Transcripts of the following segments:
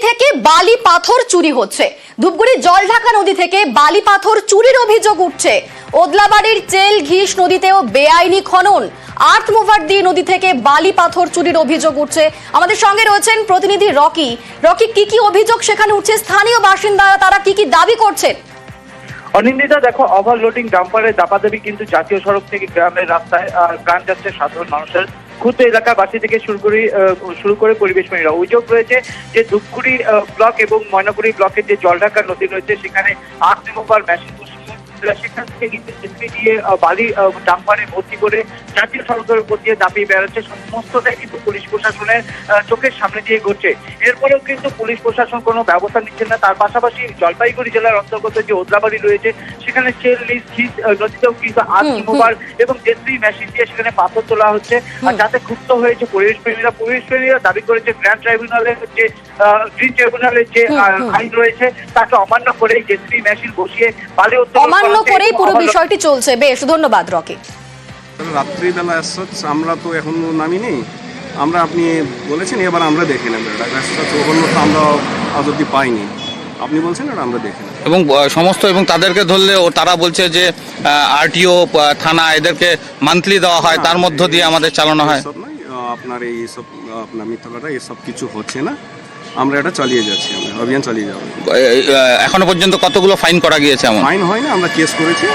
থেকে বালি পাথর চুরি হচ্ছে। ধূপগুড়ি জলঢাকা নদী থেকে বালি পাথর চুরির অভিযোগ উঠছে। ওদলাবাড়ির চেল ঘিস নদীতেও বেআইনি খনন। আর্থমুভার দিয়ে নদী থেকে বালি পাথর চুরির অভিযোগ উঠছে। আমাদের সঙ্গে রয়েছেন প্রতিনিধি রকি। রকি, কি অভিযোগ সেখানে উঠছে? স্থানীয় বাসিন্দারা তারা কি দাবি করছেন? অনিন্দিতা, দেখো, ওভারলোডিং ডাম্পারের দাপাদাপি কিন্তু জাতীয় সড়ক থেকে গ্রামের রাস্তায় প্রাণ যাচ্ছে সাধারণ মানুষের। ক্ষুদ্র এলাকাবাসী থেকে শুরু করে পরিবেশ প্রেমীরা। অভিযোগ রয়েছে যে ধূপগুড়ি ব্লক এবং ময়নাগুড়ি ব্লকের যে জলঢাকা নদী রয়েছে সেখানে আর্থ রিমুভার মেশিন সেখান থেকে কিন্তু জেসিবি দিয়ে বালি ডাম্পারে ভর্তি করে জাতীয় সড়কের উপর দিয়ে দাপিয়ে বেড়াচ্ছে। সমস্তটাই কিন্তু পুলিশ প্রশাসনের চোখের সামনে দিয়ে ঘটছে। এরপরেও কিন্তু পুলিশ প্রশাসন কোনো ব্যবস্থা নিচ্ছে না। তার পাশাপাশি জলপাইগুড়ি জেলার অন্তর্গত যে ওদলাবাড়ি রয়েছে সেখানে চেল ঘিস নদীতেও কিন্তু আর্থ রিমুভার এবং জেসিবি মেশিন দিয়ে সেখানে পাথর তোলা হচ্ছে। আর যাতে ক্ষুব্ধ হয়েছে পরিবেশ প্রেমীরা দাবি করেছে গ্রিন ট্রাইব্যুনালের যে আইন রয়েছে তাকে অমান্য করে জেসিবি মেশিন বসিয়ে বালি অমান্য করেই পুরো বিষয়টি চলছে। বেশ, ধন্যবাদ রকি। রাত্রিবেলা আমরা তো এখনো নামিনি। আপনি বলেছেন এবার আমরা দেখে নেব। আমরা আজ অব্দি পাইনি, আপনি বলছেন আমরা দেখে নেব। এবং সমস্ত এবং তাদেরকে ধরলে তারা বলছে যে আরটিও থানা এদেরকে মান্থলি দেওয়া হয়, তার মধ্য দিয়ে আমাদের চালানো হয়। আপনার এইসব আপনার মিথ্যা কথা এসব কিছু হচ্ছে না। আমরা এটা চালিয়ে যাচ্ছি, আমরা অভিযান চালিয়ে যাবো। এখনো পর্যন্ত কতগুলো ফাইন করা গিয়েছে? ফাইন হয় না, আমরা কেস করেছি।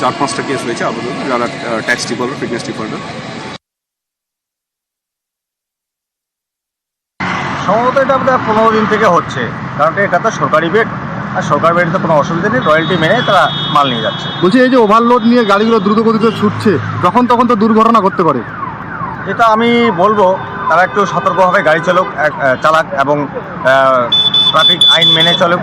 4-5টা কেস হয়েছে আপাতত, যারা ট্যাক্স ডিফল্টার, ফিটনেস ডিফল্টার। সম্ভবত এটা আমাদের 15 দিন থেকে হচ্ছে, কারণ এটা তো সরকারি বেড, আর সরকারি বেডে তো কোনো অসুবিধা নেই, রয়্যালটি মেনে তারা মাল নিয়ে যাচ্ছে। বলছি, এই যে ওভারলোড নিয়ে গাড়িগুলো দ্রুত গতিতে ছুটছে, যখন তখন তো দুর্ঘটনা করতে পারে। এটা আমি বলবো তারা একটু সতর্কভাবে গাড়ি চালাক এবং ট্রাফিক আইন মেনে চলুক।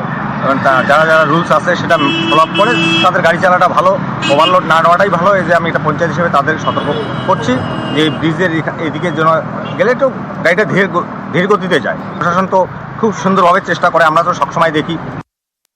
যারা যারা রুলস আছে সেটা ফলো আপ করে তাদের গাড়ি চালাটা ভালো, ওভারলোড না নেওয়াটাই ভালো। এই যে আমি একটা পঞ্চায়েত হিসেবে তাদের সতর্ক করছি যে ব্রিজের এদিকে যেন গেলে একটু গাড়িটা ধীর গতিতে যায়। প্রশাসন তো খুব সুন্দরভাবে চেষ্টা করে, আমরা তো সবসময় দেখি।